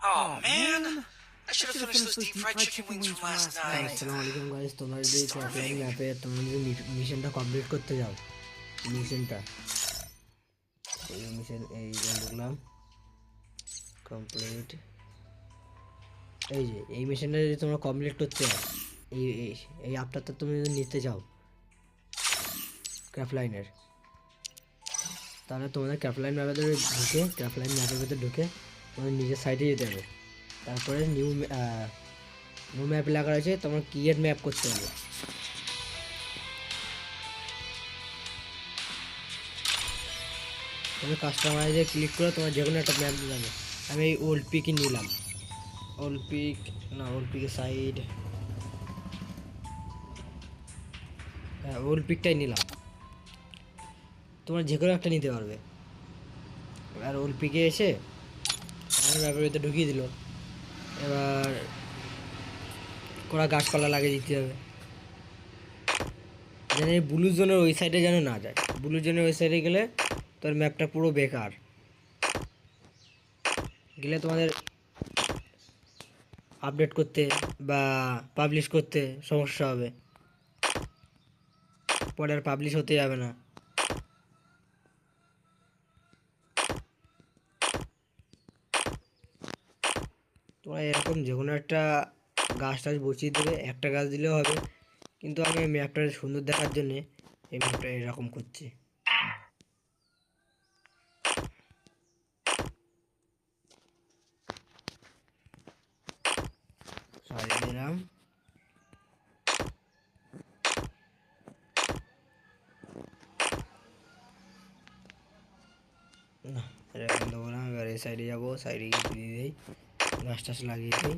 Oh man, I should have finished those deep fried chicken wings from last night. আসসালামু আলাইকুম guys, তোমরা যদি ক্র্যাফলাইন ম্যাপে তোমরা যদি মিশনটা কমপ্লিট করতে যাও, মিশনটা এই মিশন এই দেখলাম কমপ্লিট। এই যে এই মিশনটা যদি তোমরা কমপ্লিট করতে যাও, এই এই এই আপটারটা তুমি যদি নিতে যাও ক্র্যাফলাইনের, তাহলে তোমাদের ক্র্যাফলাইন ম্যাপের ভেতরে ঢুকে ক্র্যাফলাইন ম্যাপের ভেতরে ঢুকে তোমাদের নিজের সাইডে যেতে হবে। তারপরে নিউ ম্যাপ লেখা রয়েছে, তোমার ক্রিয়েট ম্যাপ করতে হবে। তুমি কাস্টমাইজে ক্লিক করে তোমার যে কোনো একটা ম্যাপ নিলাম। আমি এই ওল্ড পিকই নিলাম, ওল্ড পিক না, ওল্ড পিকের সাইড, হ্যাঁ ওল্ড পিকটাই নিলাম। তোমার যে কোনো একটা নিতে পারবে। আর ওল্ড পিকে এসে আমার ম্যাপের ভিতরে ঢুকিয়ে দিল। এবার কড়া গাছপালা লাগিয়ে দিতে হবে, যেন এই ব্লু জোনের ওই সাইডে যেন না যায়। ব্লু জোনের ওই সাইডে গেলে তোর ম্যাপটা পুরো বেকার, গেলে তোমাদের আপডেট করতে বা পাবলিশ করতে সমস্যা হবে, পরে আর পাবলিশ হতে যাবে না। তোমরা এরকম যে কোনো একটা গাছ টাছ বসিয়ে দেবে, একটা গাছ দিলেও হবে, কিন্তু আমি ম্যাপটা সুন্দর দেখার জন্যে এই ম্যাপটা এরকম করছি। সারিয়ে দিলাম। না এরকম দেবো না, এবার এই সাইডে যাবো, সাইডে গিয়ে দিয়ে দিই, গাছ টাছ লাগিয়ে দিই।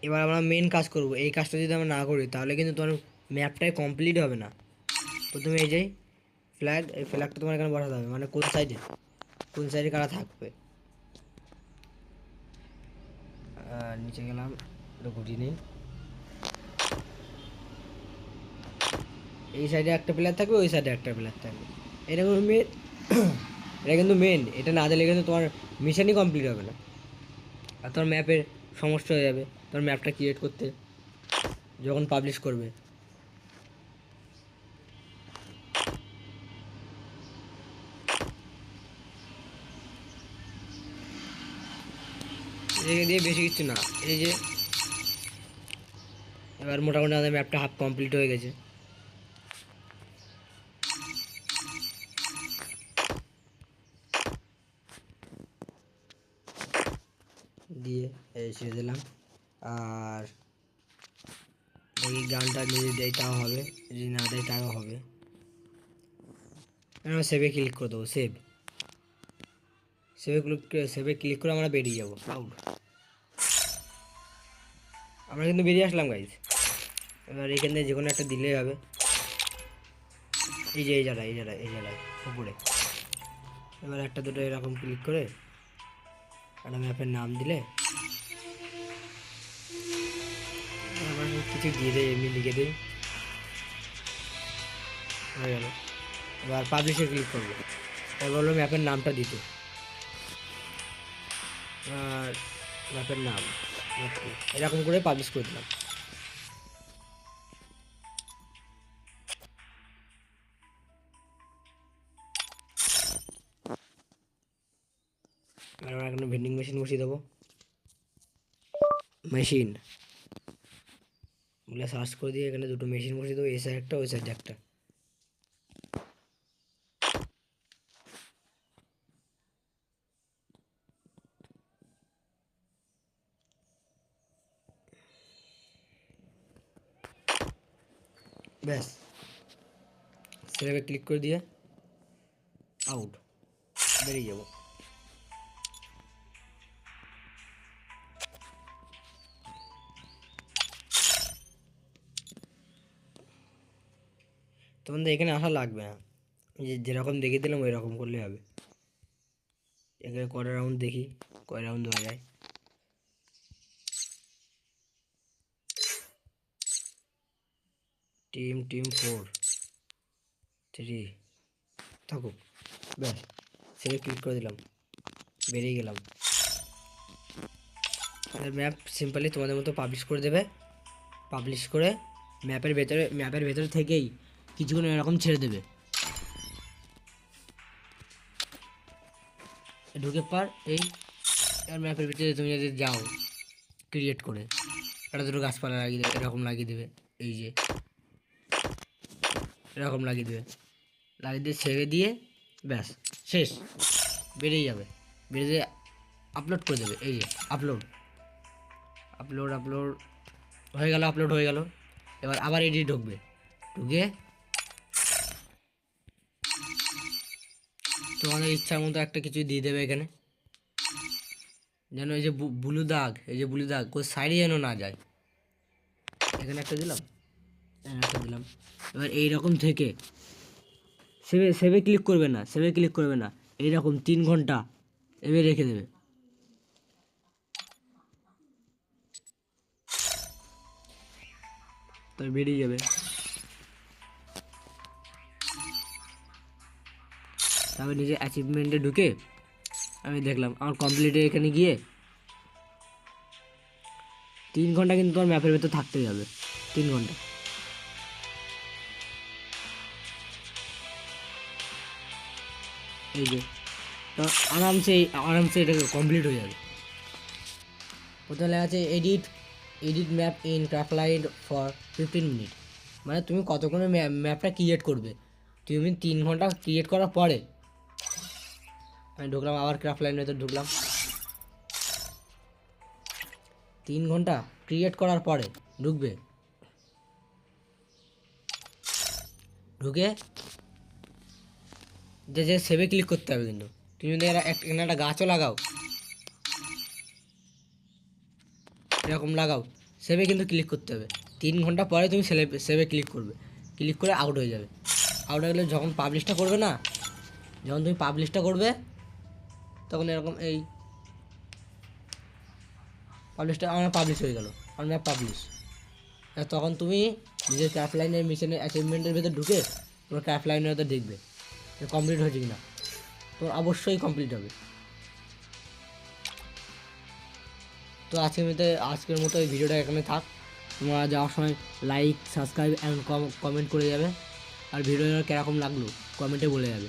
এবার আমরা মেন কাজ করব। এই কাজটা যদি আমরা না করি তাহলে কিন্তু তোমার ম্যাপটাই কমপ্লিট হবে না। প্রথমে এই যে ফ্ল্যাগ, এই ফ্ল্যাগটা তোমার এখানে বসাতে হবে, মানে কোন সাইডে কারা থাকবে। নিচে গেলাম, একটু ঘুরিয়ে নিই। এই সাইডে একটা প্লেয়ার থাকবে, ওই সাইডে একটা প্লেয়ার থাকবে। এটা কিন্তু মেন, এটা কিন্তু মেন। এটা না দিলে কিন্তু তোমার মিশনই কমপ্লিট হবে না, আর তোমার ম্যাপের সমস্যা হয়ে যাবে তোমার ম্যাপটা ক্রিয়েট করতে যখন পাবলিশ করবে। এদিকে দিয়ে বেশি কিছু না, এই যে এবার মোটামুটি আমাদের ম্যাপটা হাফ কমপ্লিট হয়ে গেছে। দিয়ে এই ছেড়ে দিলাম। আর এই গানটা যদি দেয় তাও হবে, যদি না দেয় তাও হবে। আমরা সেভে ক্লিক করে দেবো, সেভে ক্লিক করে আমরা বেরিয়ে যাবো আউট। আমরা কিন্তু বেরিয়ে আসলাম গাইজ। এবার এখান থেকে যে কোনো একটা দিলেই হবে। এই যে এই জায়গায় উপরে। এবার একটা দুটো এরকম ক্লিক করে একটা ম্যাপের নাম দিলে আবার কিছু দিয়ে দেয়, এমনি লিখে দেয়, হয়ে গেল। এবার পাবলিশে ক্লিক করবো, এবার বললো ম্যাপের নামটা দিতে। আর ম্যাপের নাম এরকম করে পাবলিশ করে দিলাম। এবার আমরা এখানে ভেন্ডিং মেশিন বসিয়ে দেবো। মেশিন বলে সার্চ করে দিয়ে এখানে দুটো মেশিন বসিয়ে দেবো, এই সাইড একটা ওই সাইড একটা। ব্যাস, সেভাবে ক্লিক করে দিয়ে আউট, বেরিয়ে যাবো। তোমাদের এখানে আসা লাগবে না, যেরকম দেখিয়ে দিলাম ওই রকম করলে হবে। এখানে কয়টা রাউন্ড দেখি, কয় রাউন্ড দেওয়া যায়। টিম 4 3 থাকুক, ব্যাস সেভে ক্লিক করে দিলাম, বেরিয়ে গেলাম। ম্যাপ সিম্পলি তোমাদের মতো পাবলিশ করে দেবে। পাবলিশ করে ম্যাপের ভেতরে থেকেই কিছুক্ষণ এরকম ছেড়ে দেবে। ঢুকে পার এই ম্যাপের ভিতরে তুমি যদি যাও ক্রিয়েট করে একটা দুটো গাছপালা লাগিয়ে দেবে, এরকম লাগিয়ে দেবে, এই যে এরকম লাগিয়ে দেবে, লাগিয়ে দিয়ে ছেড়ে দিয়ে ব্যাস শেষ, বেরিয়ে যাবে। বেরিয়ে আপলোড করে দেবে, এই যে আপলোড হয়ে গেল, আপলোড হয়ে গেল। এবার আবার এডিট ঢুকবে, ঢুকে তোমাদের ইচ্ছার মতো একটা কিছু দিয়ে দেবে এখানে, যেন এই যে ব্লু দাগ, এই যে ব্লু দাগ কোন সাইডে যেন না যায়। এখানে একটা দিলাম, এখানে একটা দিলাম। এবার এইরকম থেকে সেভে ক্লিক করবে না, এইরকম 3 ঘন্টা এবার রেখে দেবে। তাই বেরিয়ে যাবে। তারপর নিজে অ্যাচিভমেন্টে ঢুকে আমি দেখলাম আমার কমপ্লিটে এখানে গিয়ে 3 ঘন্টা কিন্তু তোমার ম্যাপের ভেতর থাকতেই হবে, 3 ঘন্টা। এই যে তো আরামসে এটাকে কমপ্লিট হয়ে যাবে। প্রথমে লেখা আছে এডিট ম্যাপ ইন ক্রাফটলাইন ফর 15 মিনিট, মানে তুমি কতক্ষণে ম্যাপটা ক্রিয়েট করবে। তুমি 3 ঘন্টা ক্রিয়েট করার পরে আমি ঢুকলাম, আবার ক্রাফটলাইনের ভেতর ঢুকলাম। 3 ঘন্টা ক্রিয়েট করার পরে ঢুকবে, ঢুকে যে সেভে ক্লিক করতে হবে। কিন্তু তুমি যদি এখানে একটা গাছও লাগাও, এরকম লাগাও, সেভে কিন্তু ক্লিক করতে হবে। 3 ঘন্টা পরে তুমি সেভে ক্লিক করবে, ক্লিক করে আউট হয়ে যাবে। আউট হয়ে গেলে যখন তুমি পাবলিশটা করবে তখন এরকম এই আমার পাবলিশ হয়ে গেল, আমার ম্যাপ পাবলিশ। তখন তুমি নিজের ক্রাফটলাইনের মিশনের অ্যাচিভমেন্টের ভেতর ঢুকে তোমার ক্রাফটলাইনের ভেতর দেখবে কমপ্লিট হয়েছে কিনা, তোমার অবশ্যই কমপ্লিট হবে। তো আজকের মতো এই ভিডিওটা এখানে থাক। তোমরা যাওয়ার সময় লাইক, সাবস্ক্রাইব অ্যান্ড কমেন্ট করে যাবে। আর ভিডিওটা কীরকম লাগলো কমেন্টে বলে যাবে।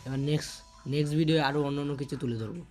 এবার নেক্সট ভিডিও আরও অন্য কিছু তুলে ধরবো।